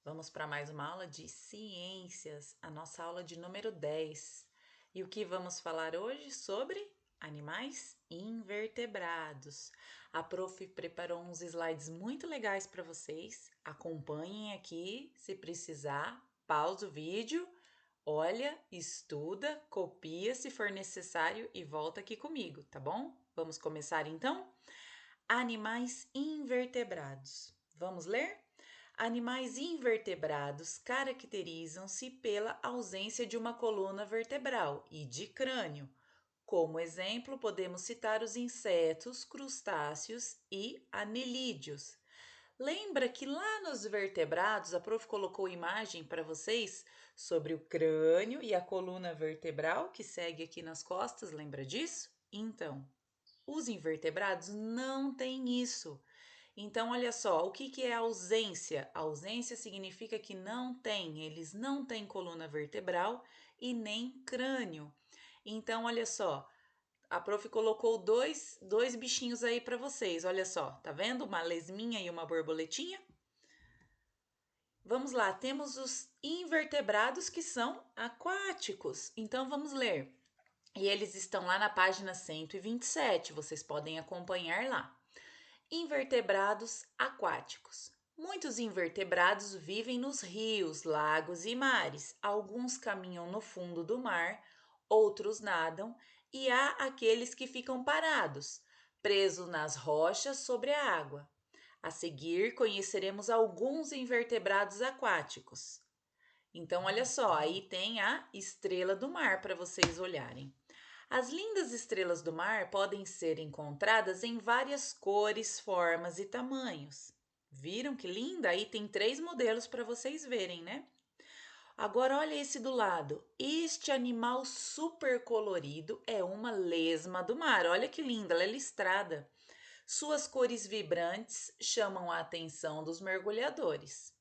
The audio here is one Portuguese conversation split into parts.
Vamos para mais uma aula de ciências, a nossa aula de número 10. E o que vamos falar hoje sobre animais invertebrados. A prof preparou uns slides muito legais para vocês. Acompanhem aqui, se precisar, pausa o vídeo, olha, estuda, copia se for necessário e volta aqui comigo, tá bom? Vamos começar então? Animais invertebrados. Vamos ler? Animais invertebrados caracterizam-se pela ausência de uma coluna vertebral e de crânio. Como exemplo, podemos citar os insetos, crustáceos e anelídeos. Lembra que lá nos vertebrados a prof colocou imagem para vocês sobre o crânio e a coluna vertebral que segue aqui nas costas, lembra disso? Então, os invertebrados não têm isso. Então, olha só, o que é ausência? Ausência significa que não tem, eles não têm coluna vertebral e nem crânio. Então, olha só, a prof colocou dois bichinhos aí para vocês, olha só, tá vendo? Uma lesminha e uma borboletinha? Vamos lá, temos os invertebrados que são aquáticos. Então, vamos ler. E eles estão lá na página 127, vocês podem acompanhar lá. Invertebrados aquáticos. Muitos invertebrados vivem nos rios, lagos e mares. Alguns caminham no fundo do mar, outros nadam, e há aqueles que ficam parados, presos nas rochas sobre a água. A seguir, conheceremos alguns invertebrados aquáticos. Então, olha só, aí tem a estrela do mar para vocês olharem. As lindas estrelas do mar podem ser encontradas em várias cores, formas e tamanhos. Viram que linda? Aí tem 3 modelos para vocês verem, né? Agora olha esse do lado. Este animal super colorido é uma lesma do mar. Olha que linda, ela é listrada. Suas cores vibrantes chamam a atenção dos mergulhadores.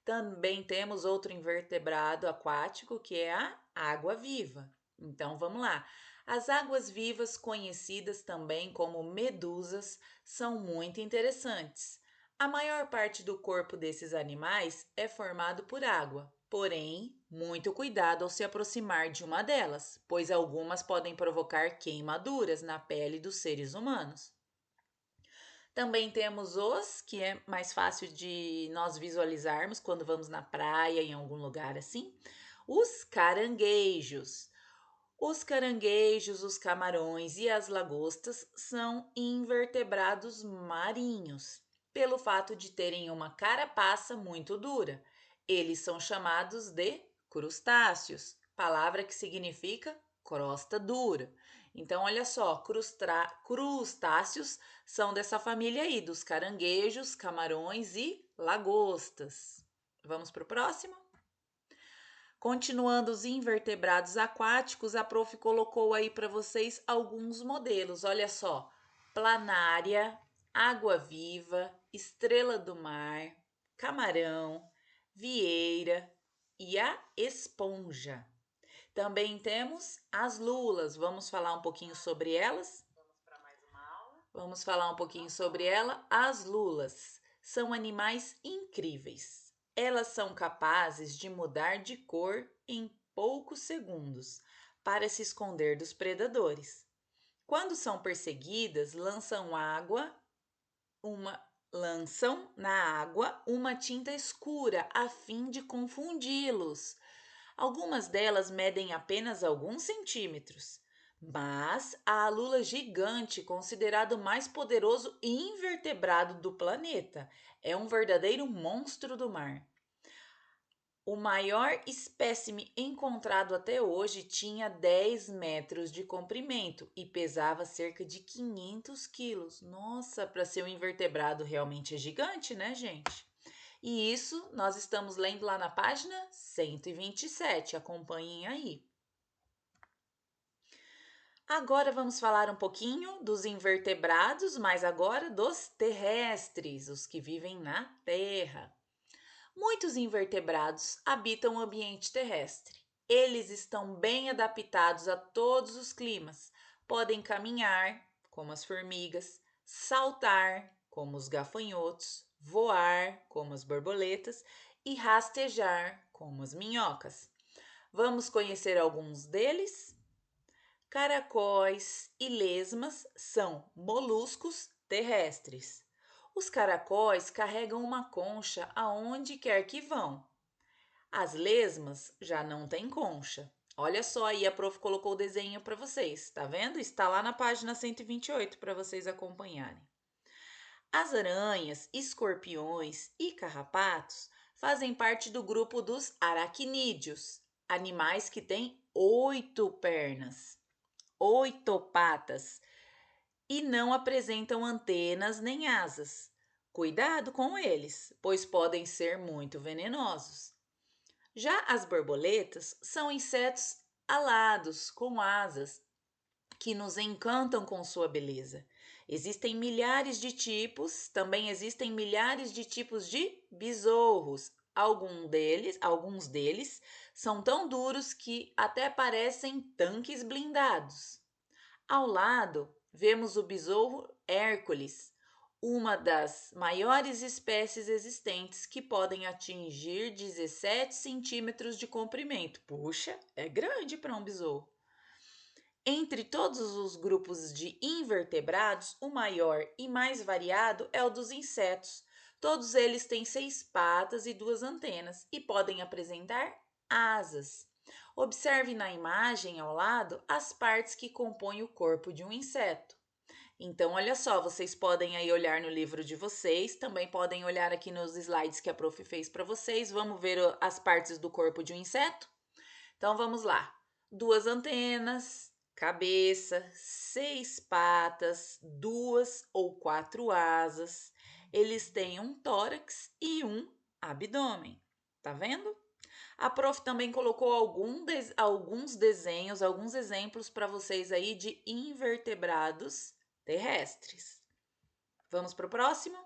Também temos outro invertebrado aquático que é a água-viva. Então vamos lá. As águas-vivas, conhecidas também como medusas, são muito interessantes. A maior parte do corpo desses animais é formado por água, porém, muito cuidado ao se aproximar de uma delas, pois algumas podem provocar queimaduras na pele dos seres humanos. Também temos os que é mais fácil de nós visualizarmos quando vamos na praia, em algum lugar assim, os caranguejos. Os caranguejos, os camarões e as lagostas são invertebrados marinhos, pelo fato de terem uma carapaça muito dura. Eles são chamados de crustáceos, palavra que significa crosta dura. Então, olha só, crustáceos são dessa família aí, dos caranguejos, camarões e lagostas. Vamos para o próximo? Continuando os invertebrados aquáticos, a prof colocou aí para vocês alguns modelos. Olha só: planária, água-viva, estrela do mar, camarão, vieira e a esponja. Também temos as lulas. Vamos falar um pouquinho sobre elas? Vamos falar um pouquinho sobre ela. As lulas são animais incríveis. Elas são capazes de mudar de cor em poucos segundos para se esconder dos predadores. Quando são perseguidas, lançam na água uma tinta escura a fim de confundi-los. Algumas delas medem apenas alguns centímetros, mas a lula gigante, considerado o mais poderoso invertebrado do planeta, é um verdadeiro monstro do mar. O maior espécime encontrado até hoje tinha 10 metros de comprimento e pesava cerca de 500 quilos. Nossa, para ser um invertebrado realmente é gigante, né, gente? E isso nós estamos lendo lá na página 127. Acompanhem aí. Agora vamos falar um pouquinho dos invertebrados, mas agora dos terrestres, os que vivem na Terra. Muitos invertebrados habitam o ambiente terrestre. Eles estão bem adaptados a todos os climas. Podem caminhar, como as formigas, saltar, como os gafanhotos, voar, como as borboletas, e rastejar, como as minhocas. Vamos conhecer alguns deles? Caracóis e lesmas são moluscos terrestres. Os caracóis carregam uma concha aonde quer que vão. As lesmas já não têm concha. Olha só aí, a prof colocou o desenho para vocês, tá vendo? Está lá na página 128 para vocês acompanharem. As aranhas, escorpiões e carrapatos fazem parte do grupo dos aracnídeos, animais que têm 8 pernas, 8 patas e não apresentam antenas nem asas. Cuidado com eles, pois podem ser muito venenosos. Já as borboletas são insetos alados, com asas, que nos encantam com sua beleza. Existem milhares de tipos, também existem milhares de tipos de besouros. Alguns deles são tão duros que até parecem tanques blindados. Ao lado, vemos o besouro Hércules, uma das maiores espécies existentes que podem atingir 17 centímetros de comprimento. Puxa, é grande para um besouro. Entre todos os grupos de invertebrados, o maior e mais variado é o dos insetos. Todos eles têm 6 patas e 2 antenas e podem apresentar asas. Observe na imagem ao lado as partes que compõem o corpo de um inseto. Então, olha só, vocês podem aí olhar no livro de vocês, também podem olhar aqui nos slides que a prof fez para vocês. Vamos ver as partes do corpo de um inseto? Então, vamos lá. 2 antenas, cabeça, 6 patas, 2 ou 4 asas. Eles têm um tórax e um abdômen. Tá vendo? A prof também colocou alguns desenhos, alguns exemplos para vocês aí de invertebrados terrestres. Vamos para o próximo?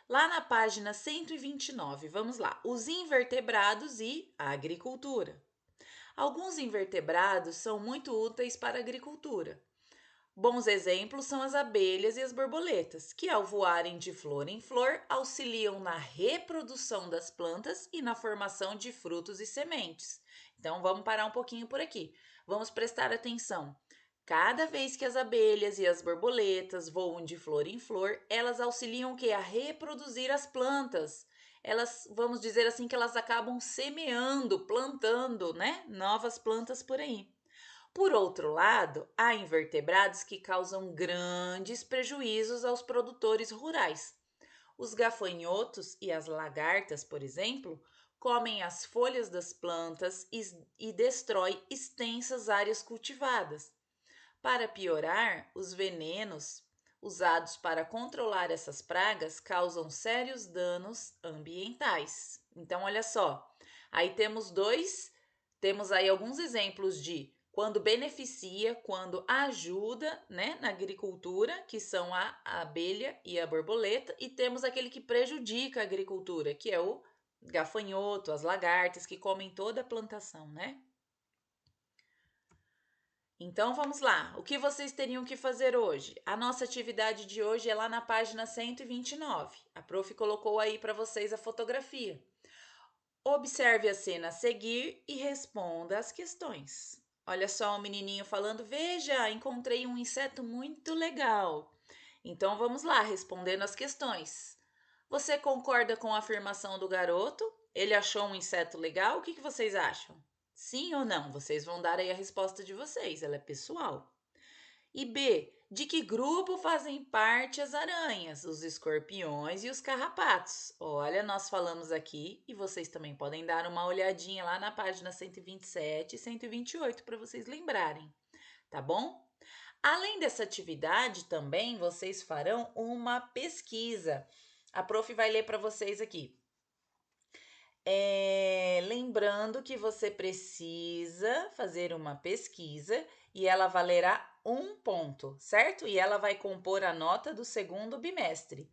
Lá na página 129, vamos lá. Os invertebrados e a agricultura. Alguns invertebrados são muito úteis para a agricultura. Bons exemplos são as abelhas e as borboletas, que ao voarem de flor em flor auxiliam na reprodução das plantas e na formação de frutos e sementes. Então vamos parar um pouquinho por aqui. Vamos prestar atenção. Cada vez que as abelhas e as borboletas voam de flor em flor, elas auxiliam o que? A reproduzir as plantas. Elas, vamos dizer assim, que elas acabam semeando, plantando, né? Novas plantas por aí. Por outro lado, há invertebrados que causam grandes prejuízos aos produtores rurais. Os gafanhotos e as lagartas, por exemplo, comem as folhas das plantas e destroem extensas áreas cultivadas. Para piorar, os venenos usados para controlar essas pragas causam sérios danos ambientais. Então, olha só, aí temos aí alguns exemplos de quando beneficia, quando ajuda, né, na agricultura, que são a abelha e a borboleta, e temos aquele que prejudica a agricultura, que é o gafanhoto, as lagartas, que comem toda a plantação, né? Então vamos lá, o que vocês teriam que fazer hoje? A nossa atividade de hoje é lá na página 129. A prof colocou aí para vocês a fotografia. Observe a cena a seguir e responda as questões. Olha só o menininho falando: Veja, encontrei um inseto muito legal. Então vamos lá, respondendo as questões. Você concorda com a afirmação do garoto? Ele achou um inseto legal? O que vocês acham? Sim ou não? Vocês vão dar aí a resposta de vocês, ela é pessoal. E B, de que grupo fazem parte as aranhas, os escorpiões e os carrapatos? Olha, nós falamos aqui e vocês também podem dar uma olhadinha lá na página 127 e 128 para vocês lembrarem, tá bom? Além dessa atividade, também vocês farão uma pesquisa. A prof vai ler para vocês aqui. Lembrando que você precisa fazer uma pesquisa e ela valerá 1 ponto, certo? E ela vai compor a nota do segundo bimestre.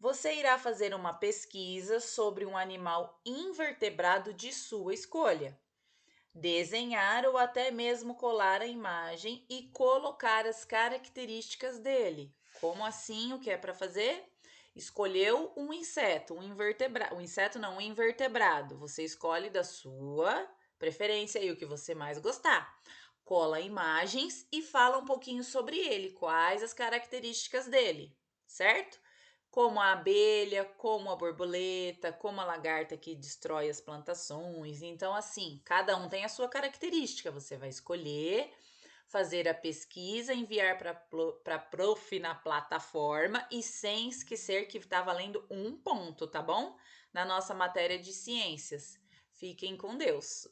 Você irá fazer uma pesquisa sobre um animal invertebrado de sua escolha. Desenhar ou até mesmo colar a imagem e colocar as características dele. Como assim? O que é para fazer? Escolheu um inseto, um invertebrado. Um inseto não, um invertebrado. Você escolhe da sua preferência aí o que você mais gostar. Cola imagens e fala um pouquinho sobre ele, quais as características dele, certo? Como a abelha, como a borboleta, como a lagarta que destrói as plantações. Então, assim, cada um tem a sua característica. Você vai escolher, fazer a pesquisa, enviar para a prof na plataforma e sem esquecer que está valendo 1 ponto, tá bom? Na nossa matéria de ciências. Fiquem com Deus.